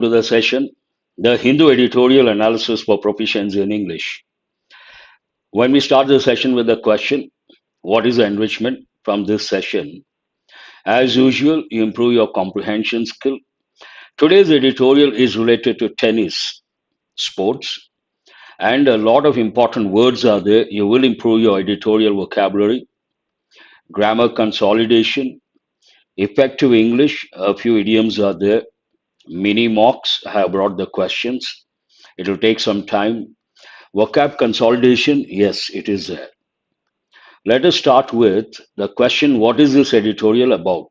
to the session, the Hindu Editorial Analysis for Proficiency in English. When we start the session with the question, what is the enrichment from this session? As usual, you improve your comprehension skill. Today's editorial is related to tennis, sports, and a lot of important words are there. You will improve your editorial vocabulary, grammar consolidation, effective English, a few idioms are there. Mini mocks, I have brought the questions. It will take some time. Vocab consolidation, yes, it is there. Let us start with the question, what is this editorial about?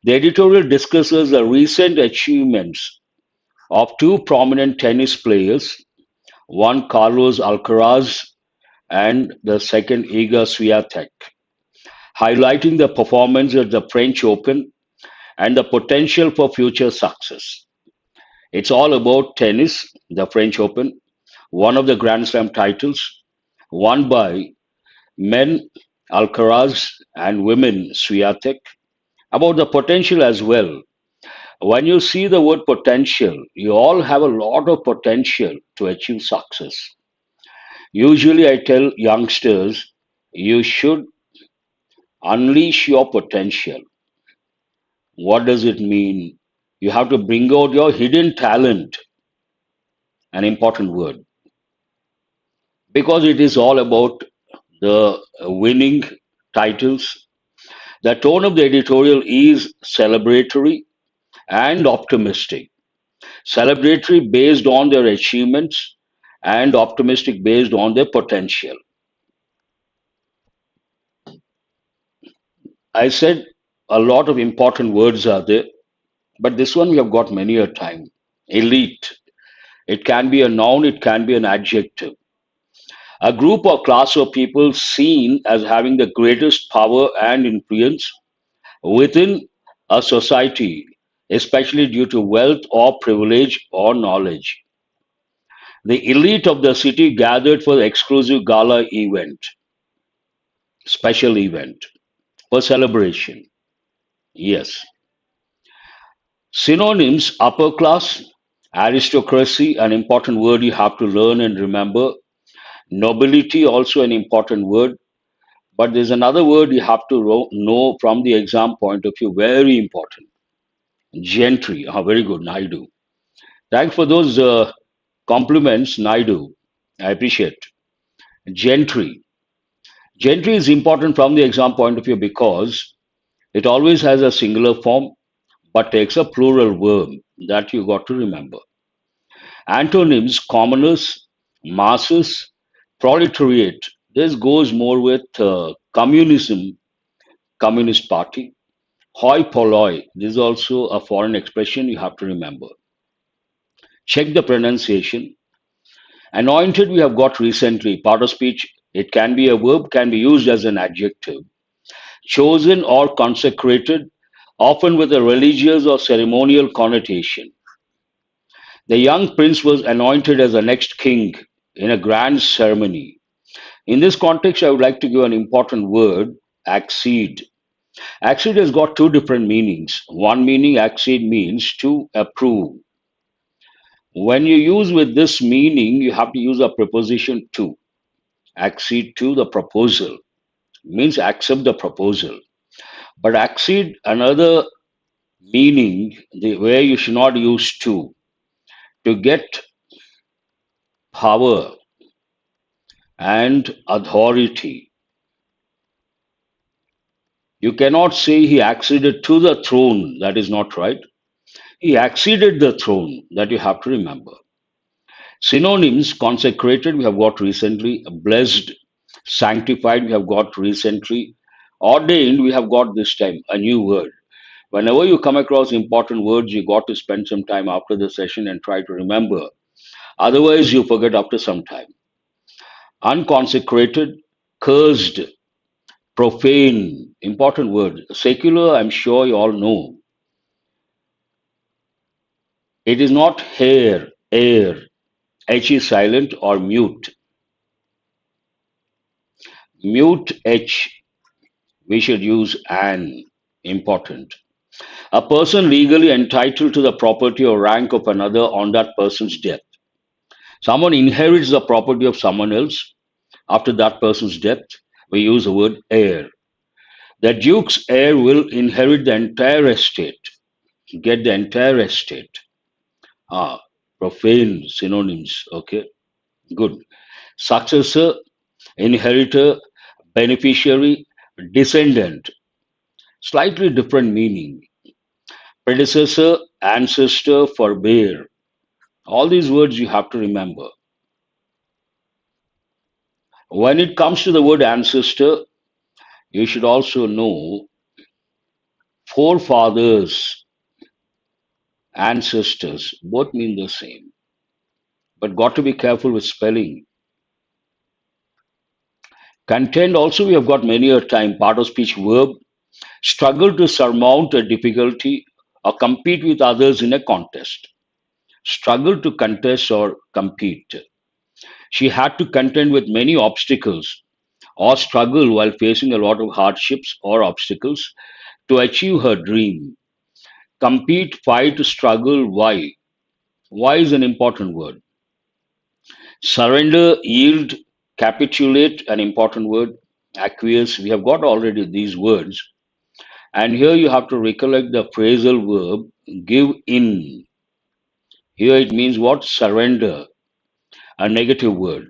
The editorial discusses the recent achievements of two prominent tennis players, one Carlos Alcaraz and the second Iga Swiatek, highlighting the performance at the French Open and the potential for future success. It's all about tennis, the French Open, one of the Grand Slam titles won by men Alcaraz and women Swiatek, about the potential as well. When you see the word potential, you all have a lot of potential to achieve success. Usually, I tell youngsters, you should unleash your potential. What does it mean? You have to bring out your hidden talent, an important word, because it is all about the winning titles. The tone of the editorial is celebratory and optimistic. Celebratory based on their achievements and optimistic based on their potential. I said a lot of important words are there, but this one we have got many a time. Elite. It can be a noun, it can be an adjective. A group or class of people seen as having the greatest power and influence within a society, especially due to wealth or privilege or knowledge. The elite of the city gathered for the exclusive gala event, special event, for celebration. Yes. Synonyms upper class, aristocracy, an important word you have to learn and remember. Nobility, also an important word. But there's another word you have to know from the exam point of view, very important. Gentry. Ah, very good, Naidu. Thanks for those compliments, Naidu. I appreciate. Gentry. Gentry is important from the exam point of view because it always has a singular form but takes a plural verb. That you got to remember. Antonyms, commoners, masses, proletariat. This goes more with communism, Communist Party. Hoi polloi. This is also a foreign expression you have to remember. Check the pronunciation. Anointed we have got recently. Part of speech, it can be a verb, can be used as an adjective. Chosen or consecrated, often with a religious or ceremonial connotation. The young prince was anointed as the next king in a grand ceremony. In this context, I would like to give an important word, accede. Accede has got two different meanings. One meaning, accede means to approve. When you use with this meaning, you have to use a preposition to. Accede to the proposal means accept the proposal. But accede, another meaning, where you should not use to get power and authority. You cannot say he acceded to the throne. That is not right. He acceded the throne. That you have to remember. Synonyms, consecrated, we have got recently. Blessed, sanctified, we have got recently. Ordained, we have got this time, a new word. Whenever you come across important words, you got to spend some time after the session and try to remember. Otherwise, you forget after some time. Unconsecrated, cursed, profane, important word. Secular, I'm sure you all know. It is not hair, air, H is silent or mute. Mute H, we should use an, important. A person legally entitled to the property or rank of another on that person's death. Someone inherits the property of someone else after that person's death. We use the word heir. The duke's heir will inherit the entire estate, get the entire estate. Ah, profane synonyms. Okay, good. Successor, inheritor, beneficiary, descendant. Slightly different meaning. Predecessor, ancestor, forbear. All these words you have to remember. When it comes to the word ancestor, you should also know forefathers, ancestors, both mean the same. But got to be careful with spelling. Content also we have got many a time, part of speech verb, struggle to surmount a difficulty or compete with others in a contest. Struggle to contest or compete. She had to contend with many obstacles or struggle while facing a lot of hardships or obstacles to achieve her dream. Compete, fight, struggle, why? Why is an important word. Surrender, yield, capitulate, an important word. Acquiesce, we have got already these words. And here you have to recollect the phrasal verb give in. Here it means what? Surrender, a negative word.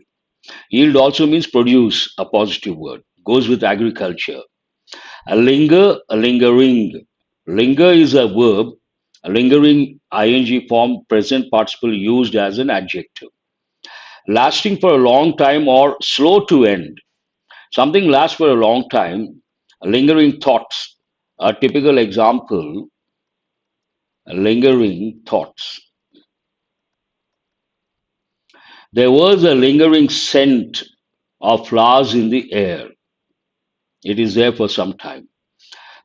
Yield also means produce, a positive word. Goes with agriculture. A linger, a lingering. Linger is a verb, a lingering ing form, present participle used as an adjective. Lasting for a long time or slow to end. Something lasts for a long time. Lingering thoughts. A typical example, lingering thoughts. There was a lingering scent of flowers in the air. It is there for some time.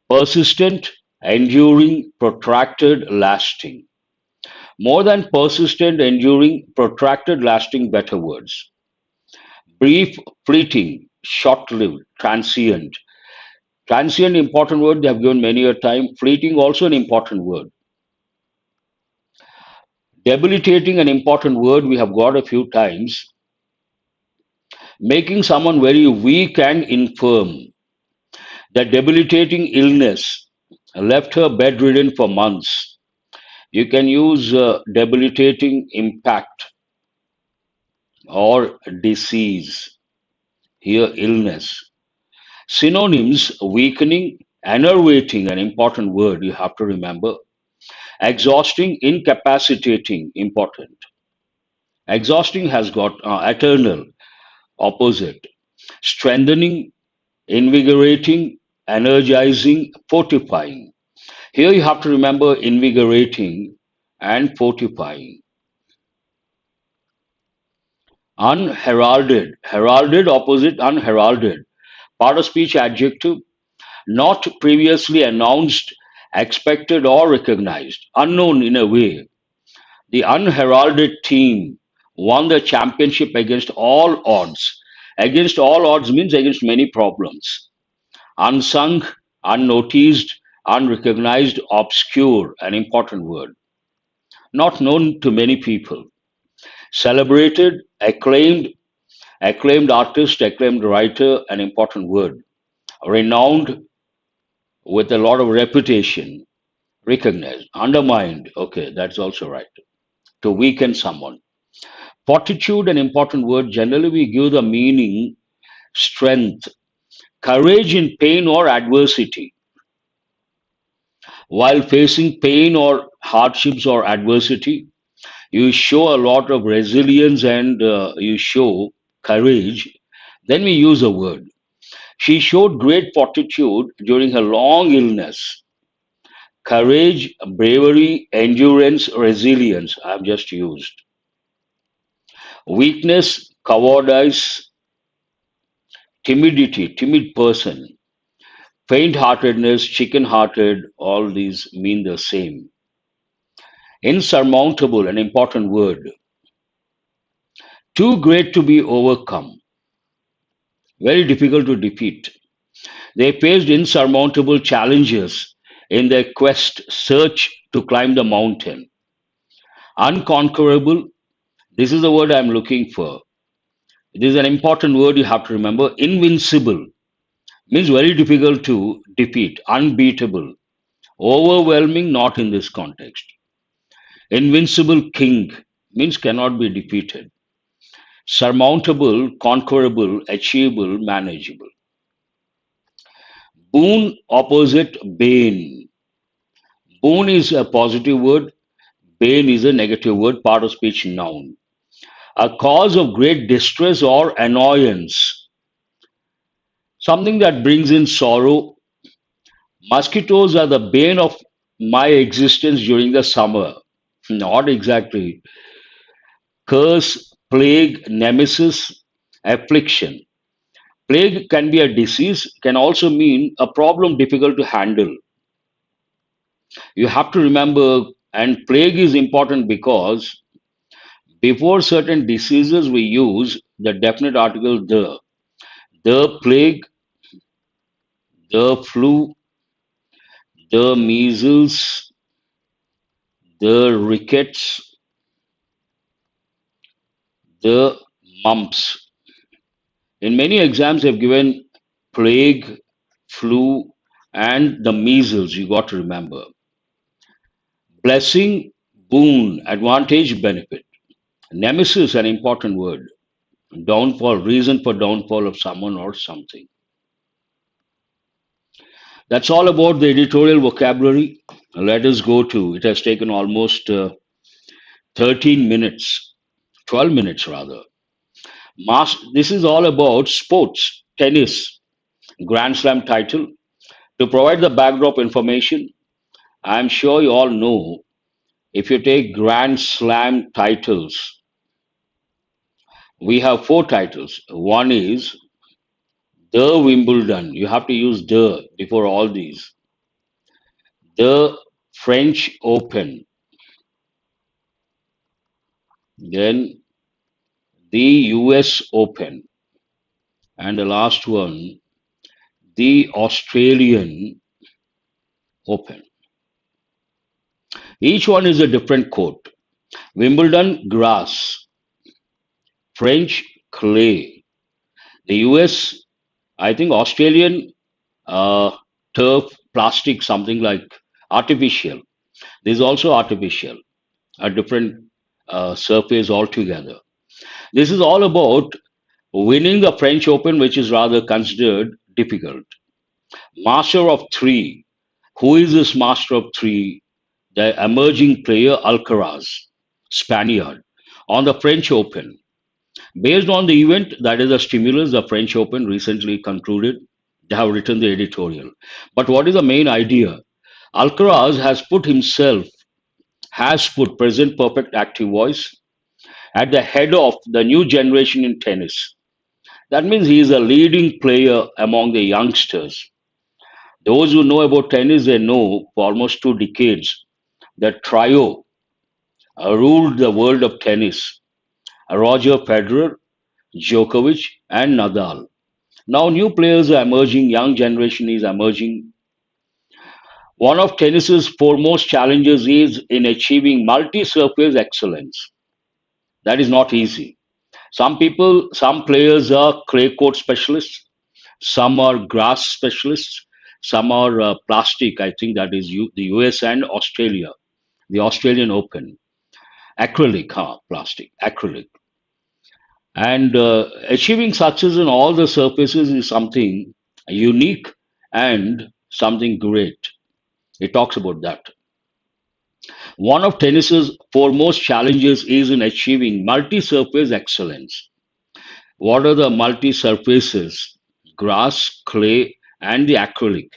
Persistent, enduring, protracted, lasting. More than persistent, enduring, protracted, lasting, better words. Brief, fleeting, short lived, transient. Transient, important word, they have given many a time. Fleeting, also an important word. Debilitating, an important word, we have got a few times. Making someone very weak and infirm. The debilitating illness left her bedridden for months. You can use debilitating impact or disease. Here, illness. Synonyms weakening, enervating, an important word you have to remember. Exhausting, incapacitating, important. Exhausting has got eternal, opposite. Strengthening, invigorating, energizing, fortifying. Here you have to remember invigorating and fortifying. Unheralded, heralded, opposite unheralded. Part of speech adjective, not previously announced, expected, or recognized, unknown in a way. The unheralded team won the championship against all odds. Against all odds means against many problems. Unsung, unnoticed, unrecognized, obscure, an important word. Not known to many people. Celebrated, acclaimed, acclaimed artist, acclaimed writer, an important word. Renowned, with a lot of reputation, recognized, undermined, okay, that's also right. To weaken someone. Fortitude, an important word, generally we give the meaning strength, courage in pain or adversity. While facing pain or hardships or adversity, you show a lot of resilience and you show courage. Then we use a word. She showed great fortitude during her long illness. Courage, bravery, endurance, resilience, I've just used. Weakness, cowardice, timidity, timid person. Faint heartedness, chicken hearted, all these mean the same. Insurmountable, an important word. Too great to be overcome, very difficult to defeat. They faced insurmountable challenges in their quest search to climb the mountain. Unconquerable, this is the word I'm looking for. This is an important word you have to remember. Invincible means very difficult to defeat, unbeatable, overwhelming, not in this context. Invincible king means cannot be defeated. Surmountable, conquerable, achievable, manageable. Boon opposite bane. Boon is a positive word, bane is a negative word, part of speech noun. A cause of great distress or annoyance, something that brings in sorrow. Mosquitoes are the bane of my existence during the summer. Not exactly. Curse, plague, nemesis, affliction. Plague can be a disease, can also mean a problem difficult to handle. You have to remember, and plague is important because before certain diseases we use the definite article the plague, the flu, the measles, the rickets, the mumps. In many exams, they've given plague, flu, and the measles. You got to remember. Blessing, boon, advantage, benefit. Nemesis, an important word. Downfall, reason for downfall of someone or something. That's all about the editorial vocabulary. Let us go to, it has taken almost 13 minutes, 12 minutes rather. This is all about sports, tennis, Grand Slam title. To provide the backdrop information, I'm sure you all know if you take Grand Slam titles, we have four titles. One is the Wimbledon. You have to use the before all these. The French Open, then the US Open, and the last one, the Australian Open. Each one is a different court. Wimbledon, grass. French, clay. The US, I think Australian, uh, turf, plastic, something like artificial. This is also artificial, a different surface altogether. This is all about winning the French Open, which is rather considered difficult. Master of three. Who is this master of three? The emerging player Alcaraz, Spaniard, on the French Open. Based on the event, that is a stimulus, the French Open recently concluded, they have written the editorial. But what is the main idea? Alcaraz has put present perfect active voice at the head of the new generation in tennis. That means he is a leading player among the youngsters. Those who know about tennis, they know for almost 2 decades the trio ruled the world of tennis. Roger Federer, Djokovic, and Nadal. Now new players are emerging, young generation is emerging. One of tennis's foremost challenges is in achieving multi-surface excellence. That is not easy. Some players are clay court specialists, some are grass specialists, some are plastic. I think that is the US and Australia, the Australian Open. Acrylic, plastic, acrylic. And achieving success in all the surfaces is something unique and something great. It talks about that. One of tennis's foremost challenges is in achieving multi-surface excellence. What are the multi-surfaces? Grass, clay, and the acrylic.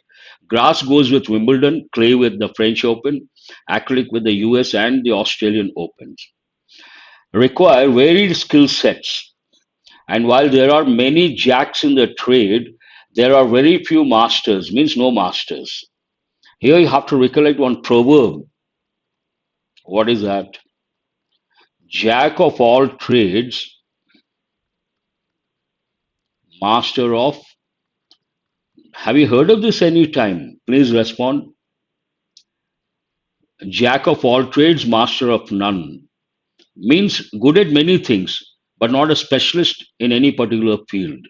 Grass goes with Wimbledon, clay with the French Open, acrylic with the US and the Australian Opens. Require varied skill sets. And while there are many jacks in the trade, there are very few masters, means no masters. Here you have to recollect one proverb. What is that? Jack of all trades, master of. Have you heard of this any time? Please respond. Jack of all trades, master of none means good at many things, but not a specialist in any particular field.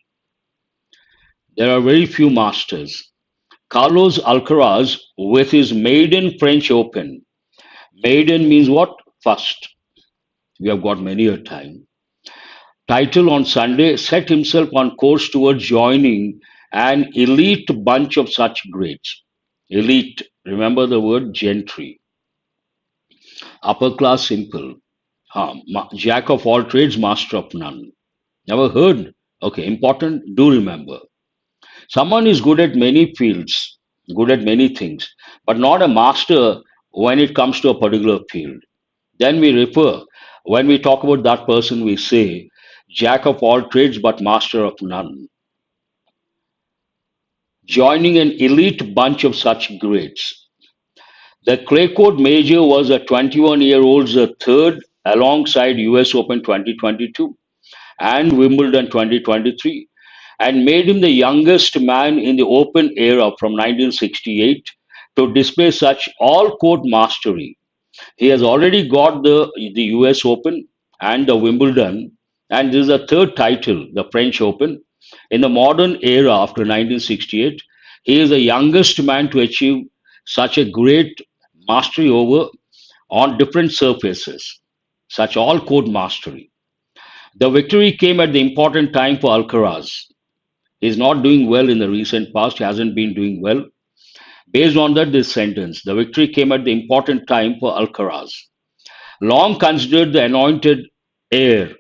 There are very few masters. Carlos Alcaraz with his maiden French Open. Maiden means what? First. We have got many a time. Title on Sunday set himself on course towards joining an elite bunch of such greats. Elite, remember the word gentry. Upper class simple. Jack of all trades, master of none. Never heard? Okay, important, do remember. Someone is good at many fields, good at many things, but not a master when it comes to a particular field. Then we refer, when we talk about that person, we say, Jack of all trades, but master of none. Joining an elite bunch of such greats. The clay court major was a 21-year-old's third alongside US Open 2022 and Wimbledon 2023 and made him the youngest man in the Open era from 1968 to display such all-court mastery. He has already got the US Open and the Wimbledon, and this is the third title, the French Open. In the modern era after 1968, he is the youngest man to achieve such a great mastery over on different surfaces, such all-court mastery. The victory came at the important time for Alcaraz. He is not doing well in the recent past, he hasn't been doing well. Based on that, this sentence, the victory came at the important time for Alcaraz. Long considered the anointed heir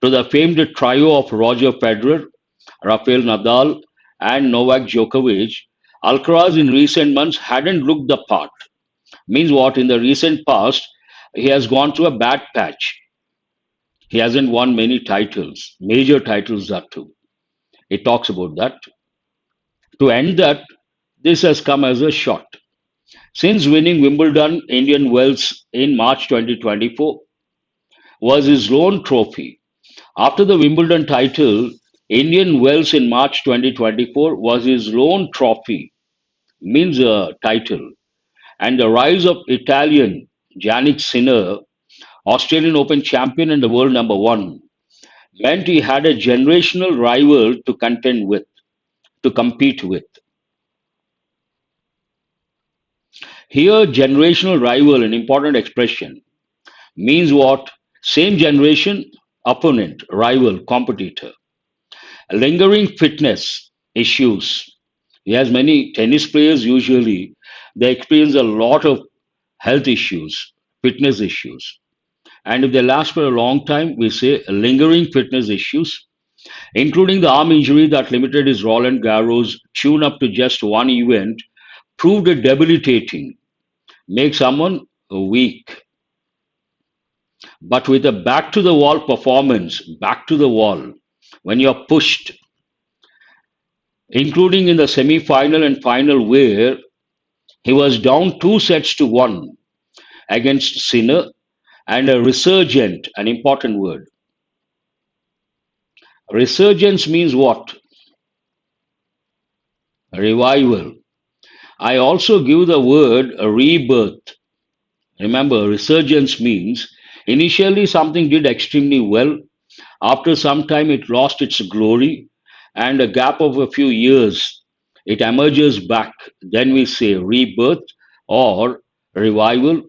to the famed trio of Roger Federer, Rafael Nadal, and Novak Djokovic, Alcaraz in recent months hadn't looked the part. Means what? In the recent past, he has gone through a bad patch. He hasn't won many titles, major titles that too. It talks about that. To end that, this has come as a shot. Since winning Wimbledon Indian Wells in March 2024 was his lone trophy. After the Wimbledon title, Indian Wells in March 2024 was his lone trophy, means a title. And the rise of Italian Jannik Sinner, Australian Open champion and the world number one, meant he had a generational rival to contend with, to compete with. Here, generational rival, an important expression, means what? Same generation, opponent, rival, competitor. Lingering fitness issues. He has many tennis players usually, they experience a lot of health issues, fitness issues. And if they last for a long time, we say lingering fitness issues, including the arm injury that limited his Roland Garros tune up to just one event, proved debilitating, make someone weak. But with a back to the wall performance, back to the wall, when you're pushed, including in the semi final and final, where he was down 2 sets to 1 against Sinner, and a resurgent, an important word. Resurgence means what? Revival. I also give the word rebirth. Remember, resurgence means initially something did extremely well. After some time, it lost its glory, and a gap of a few years, it emerges back. Then we say rebirth or revival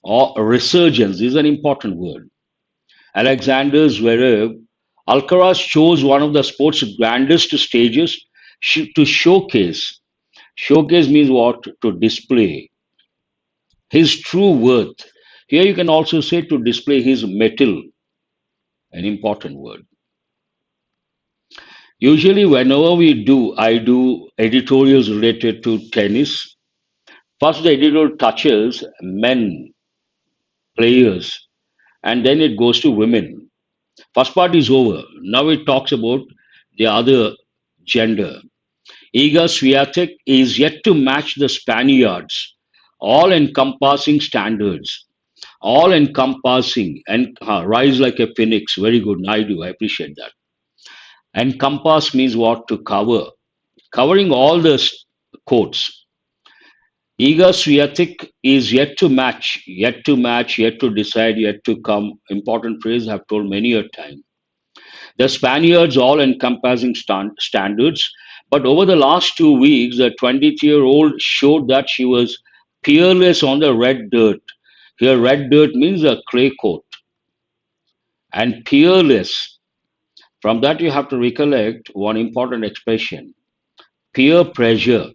or resurgence. This is an important word. Alexander Zverev, Alcaraz chose one of the sport's grandest stages to showcase. Showcase means what? To display his true worth. Here you can also say to display his mettle, an important word. Usually, whenever I do editorials related to tennis. First, the editorial touches men, players, and then it goes to women. First part is over. Now it talks about the other gender. Iga Swiatek is yet to match the Spaniards' all encompassing standards. All encompassing and rise like a phoenix. Very good, Naidu. I appreciate that. Encompass means what? To cover. Covering all the courts. Iga Swiatek is yet to decide, yet to come. Important phrase I have told many a time. The Spaniards all encompassing standards, but over the last 2 weeks, the 20-year-old showed that she was peerless on the red dirt. Here, red dirt means a clay court, and peerless. From that, you have to recollect one important expression: peer pressure.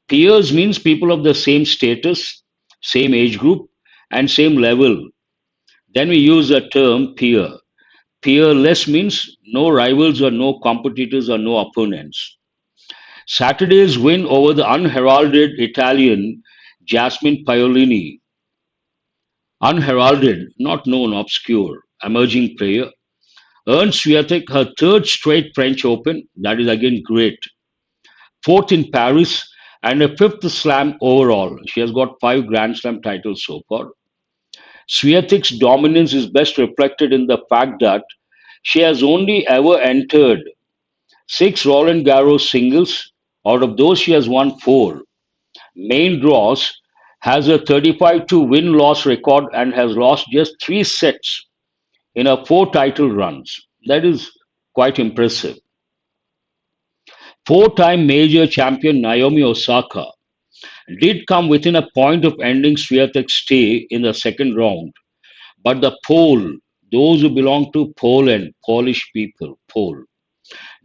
Peers means people of the same status, same age group, and same level. Then we use the term peer. Peerless means no rivals or no competitors or no opponents. Saturday's win over the unheralded Italian Jasmine Paolini, unheralded, not known, obscure, emerging player, earned Swiatek her third straight French Open, that is again great, fourth in Paris, and a fifth slam overall. She has got 5 Grand Slam titles so far. Swiatek's dominance is best reflected in the fact that she has only ever entered 6 Roland Garros singles. Out of those, she has won 4. Main draws, has a 35 to win loss record, and has lost just 3 sets in her 4 title runs. That is quite impressive. 4-time major champion Naomi Osaka did come within a point of ending Swiatek's stay in the second round, but the Pole, those who belong to Poland, Polish people, Pole,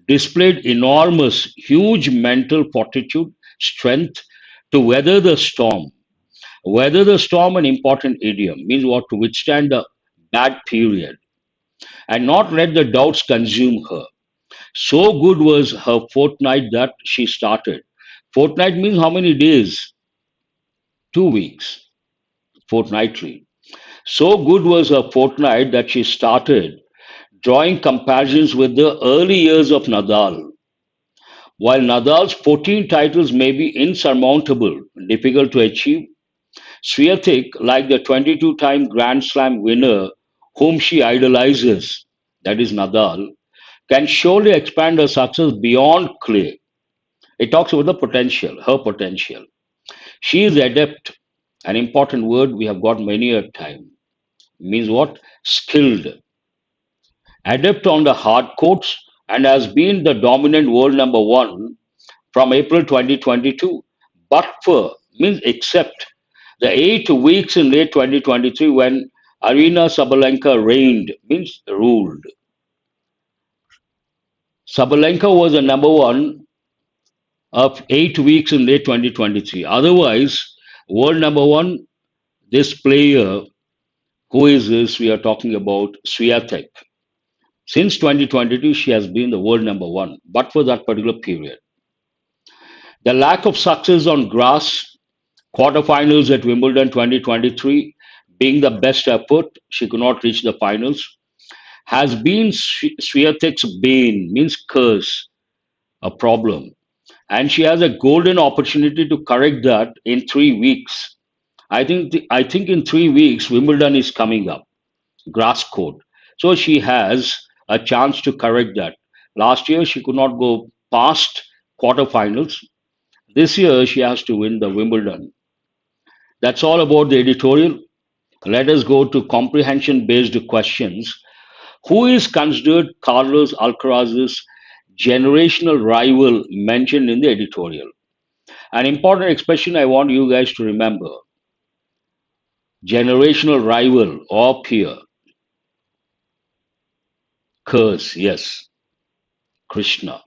displayed enormous, huge mental fortitude, strength to weather the storm. Weather the storm, an important idiom, means what? To withstand a bad period and not let the doubts consume her. So good was her fortnight that she started. Fortnight means how many days? 2 weeks, fortnightly. So good was her fortnight that she started drawing comparisons with the early years of Nadal. While Nadal's 14 titles may be insurmountable, difficult to achieve, Swiatek, like the 22-time Grand Slam winner whom she idolizes, that is Nadal, can surely expand her success beyond clay. It talks about the potential, her potential. She is adept, an important word we have got many a time. Means what? Skilled. Adept on the hard courts and has been the dominant world number one from April 2022. But for means except the 8 weeks in late 2023 when Arina Sabalenka reigned, means ruled. Sabalenka was the number one of 8 weeks in late 2023. Otherwise, world number one, this player, who is this? We are talking about Swiatek. Since 2022, she has been the world number one, but for that particular period. The lack of success on grass, quarterfinals at Wimbledon 2023, being the best effort, she could not reach the finals, has been Swiatek's bane, means curse, a problem. And she has a golden opportunity to correct that in 3 weeks. I think in 3 weeks Wimbledon is coming up, grass court. So she has a chance to correct that. Last year she could not go past quarterfinals. This year she has to win the Wimbledon. That's all about the editorial. Let us go to comprehension based questions. Who is considered Carlos Alcaraz's generational rival mentioned in the editorial? An important expression I want you guys to remember: generational rival or peer. Curse, yes, Krishna.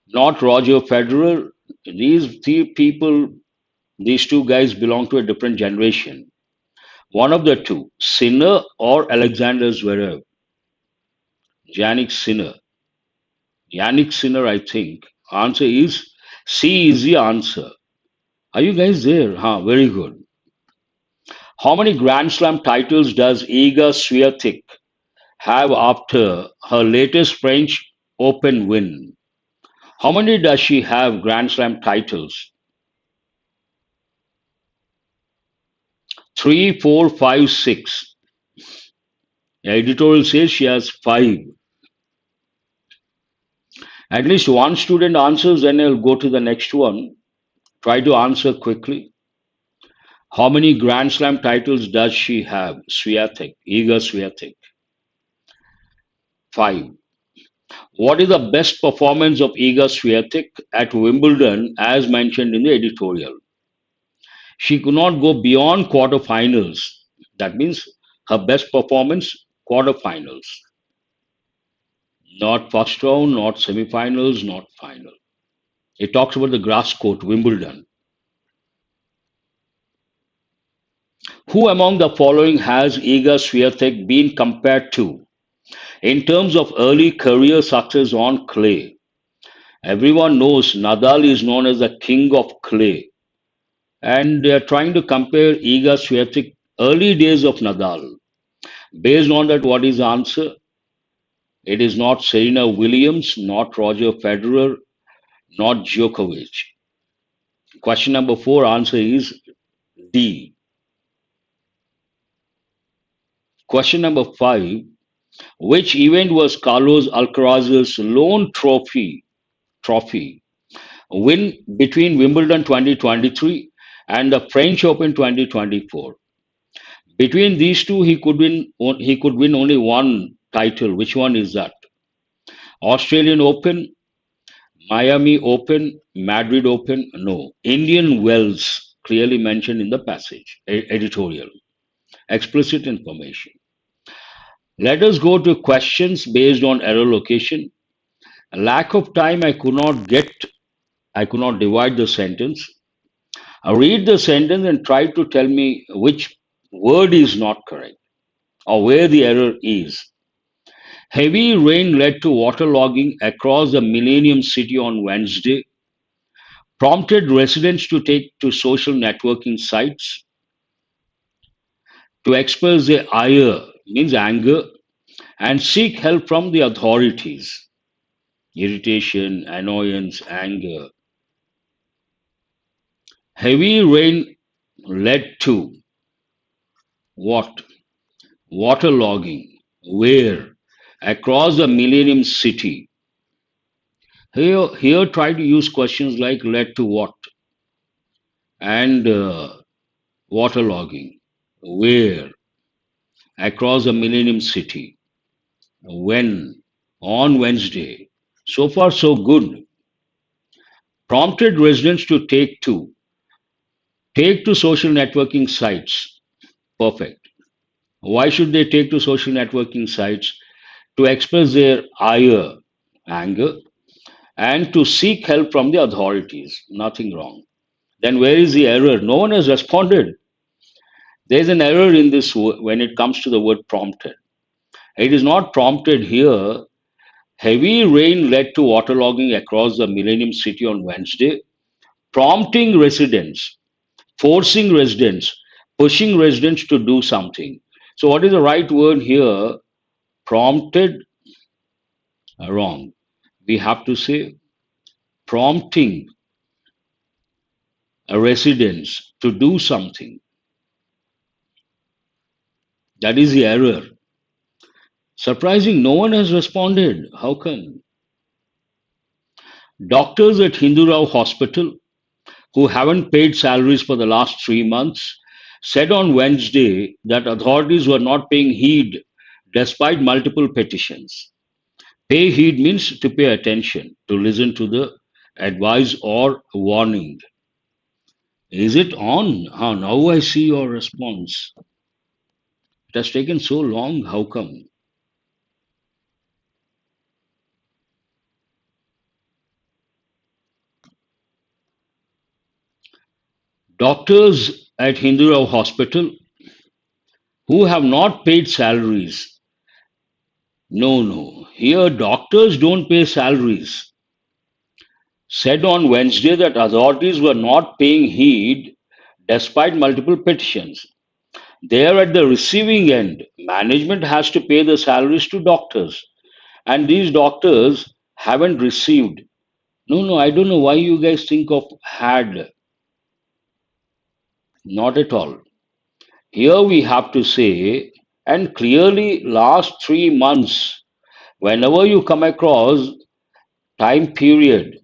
Not Roger Federer. These people, these two guys belong to a different generation. One of the two, Sinner or Alexander Zverev. Yannick Sinner. Yannick Sinner, I think. Answer is C is the answer. Are you guys there? Huh, very good. How many Grand Slam titles does Iga Swiatek have after her latest French Open win? How many does she have Grand Slam titles? 3, 4, 5, 6. The editorial says she has 5. At least one student answers, then I'll go to the next one. Try to answer quickly. How many Grand Slam titles does she have? Swiatek, Iga Swiatek. 5. What is the best performance of Iga Swiatek at Wimbledon as mentioned in the editorial? She could not go beyond quarterfinals. That means her best performance, quarterfinals. Not first round, not semifinals, not final. It talks about the grass court, Wimbledon. Who among the following has Iga Swiatek been compared to in terms of early career success on clay? Everyone knows Nadal is known as the king of clay, and they are trying to compare Iga Swiatek early days of Nadal. Based on that, what is the answer? It is not Serena Williams, not Roger Federer, not Djokovic. Question number 4 answer is D. Question number 5. Which event was Carlos Alcaraz's lone trophy win between Wimbledon 2023 and the French Open 2024? Between these two, he could win only one title. Which one is that? Australian Open, Miami Open, Madrid Open? No. Indian Wells, clearly mentioned in the passage, editorial. Explicit information. Let us go to questions based on error location. Lack of time, I could not divide the sentence. I read the sentence and try to tell me which word is not correct or where the error is. Heavy rain led to waterlogging across the Millennium City on Wednesday, prompted residents to take to social networking sites to express their ire, means anger, and seek help from the authorities. Irritation, annoyance, anger. Heavy rain led to what? Waterlogging. Where? Across the Millennium City. Here try to use questions like led to what? And waterlogging. Where? Across the Millennium City. When? On Wednesday. So far, so good. Prompted residents to take to social networking sites. Perfect. Why should they take to social networking sites? To express their ire, anger, and to seek help from the authorities. Nothing wrong. Then where is the error? No one has responded. There is an error in this when it comes to the word prompted. It is not prompted here. Heavy rain led to waterlogging across the Millennium City on Wednesday, prompting residents, forcing residents, pushing residents to do something. So, what is the right word here? Prompted, wrong. We have to say prompting a residents to do something. That is the error. Surprising, no one has responded. How come? Doctors at Hindu Hospital who haven't paid salaries for the last 3 months said on Wednesday that authorities were not paying heed despite multiple petitions. Pay heed means to pay attention, to listen to the advice or warning. Is it on? Now I see your response. It has taken so long. How come? Doctors at Hindu Hospital who have not paid salaries. No. Here, doctors don't pay salaries. Said on Wednesday that authorities were not paying heed despite multiple petitions. They are at the receiving end. Management has to pay the salaries to doctors, and these doctors haven't received. No, I don't know why you guys think of had. Not at all. Here we have to say, and clearly last 3 months, whenever you come across time period,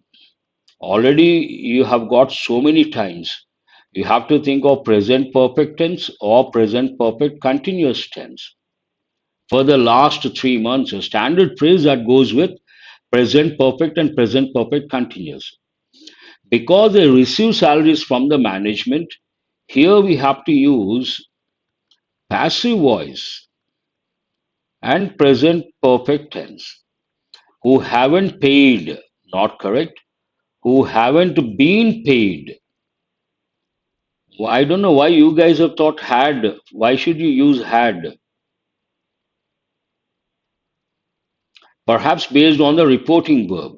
Already you have got so many times. You have to think of present perfect tense or present perfect continuous tense. For the last 3 months, a standard phrase that goes with present perfect and present perfect continuous. Because they receive salaries from the management, here we have to use passive voice and present perfect tense. Who haven't paid, not correct. Who haven't been paid. I don't know why you guys have thought had. Why should you use had? Perhaps based on the reporting verb.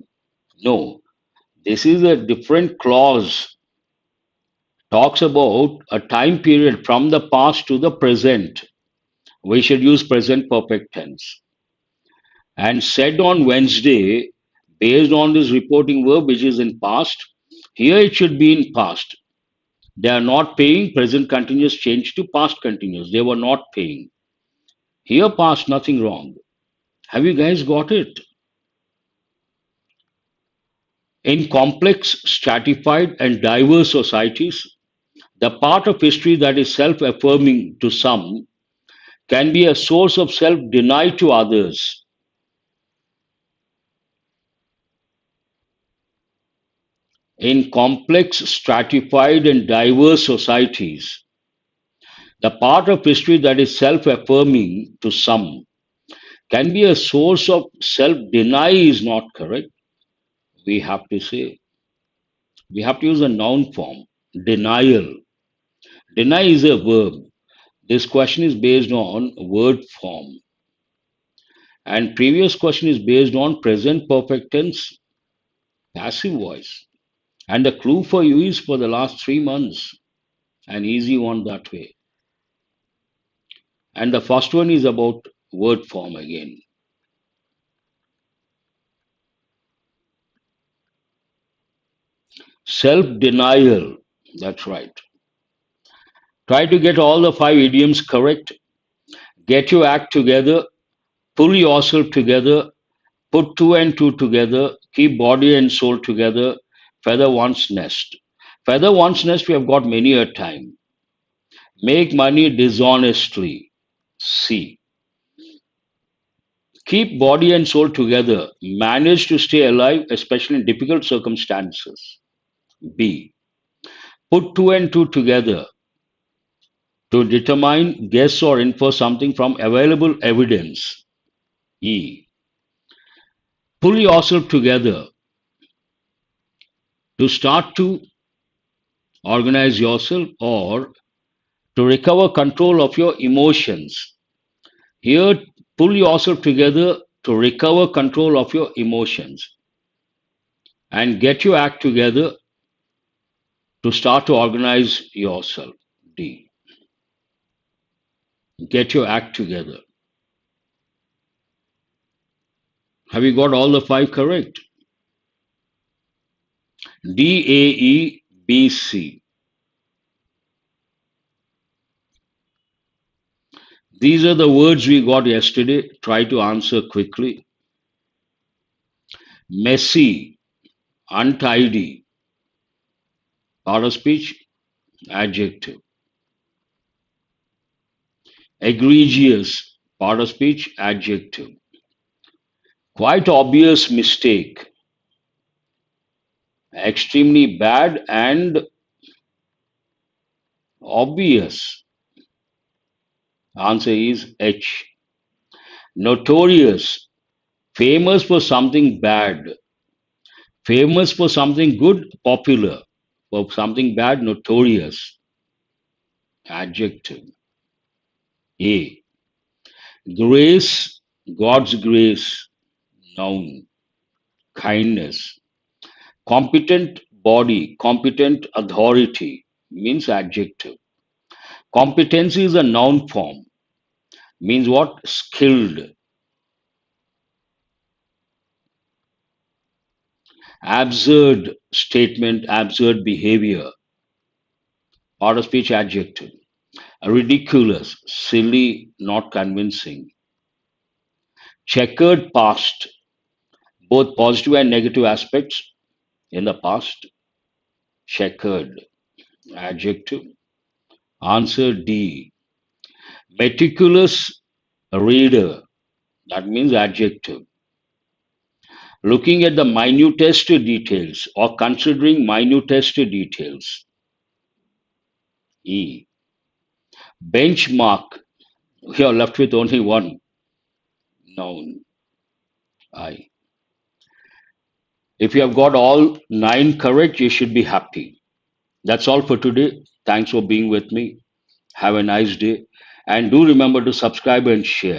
No, this is a different clause. Talks about a time period from the past to the present. We should use present perfect tense. And said on Wednesday, based on this reporting verb, which is in past, here it should be in past. They are not paying, present continuous changed to past continuous. They were not paying. Here, past, nothing wrong. Have you guys got it? In complex, stratified, and diverse societies, the part of history that is self affirming to some can be a source of self denial to others. In complex, stratified, and diverse societies, the part of history that is self affirming to some can be a source of self denial, is not correct. We have to say, we have to use a noun form. Denial. Deny is a verb. This question is based on word form. And previous question is based on present perfect tense, passive voice. And the clue for you is for the last 3 months. An easy one that way. And the first one is about word form again. Self-denial. That's right. Try to get all the 5 idioms correct. Get your act together. Pull yourself together. Put two and two together. Keep body and soul together. Feather one's nest. Feather one's nest we have got many a time. Make money dishonestly. C. Keep body and soul together. Manage to stay alive, especially in difficult circumstances. B. Put two and two together to determine, guess, or infer something from available evidence. E. Pull yourself together to start to organize yourself or to recover control of your emotions. Here, pull yourself together to recover control of your emotions and get your act together to start to organize yourself. D. Get your act together. Have you got all the 5 correct? D, A, E, B, C. These are the words we got yesterday. Try to answer quickly. Messy, untidy. Part of speech, adjective. Egregious, part of speech, adjective. Quite obvious mistake. Extremely bad and obvious. Answer is H. Notorious, famous for something bad. Famous for something good, popular. For something bad, notorious. Adjective. A. Grace, God's grace. Noun. Kindness. Competent body, competent authority means adjective. Competency is a noun form. Means what? Skilled. Absurd statement, absurd behavior. Part of speech, adjective. Ridiculous, silly, not convincing. Checkered past, both positive and negative aspects. in the past. Checkered, adjective. Answer D. Meticulous reader, that means adjective. Looking at the minutest details or considering minutest details. E. Benchmark, you're left with only one noun. I. If you have got all 9 correct, you should be happy. That's all for today. Thanks for being with me. Have a nice day. And do remember to subscribe and share.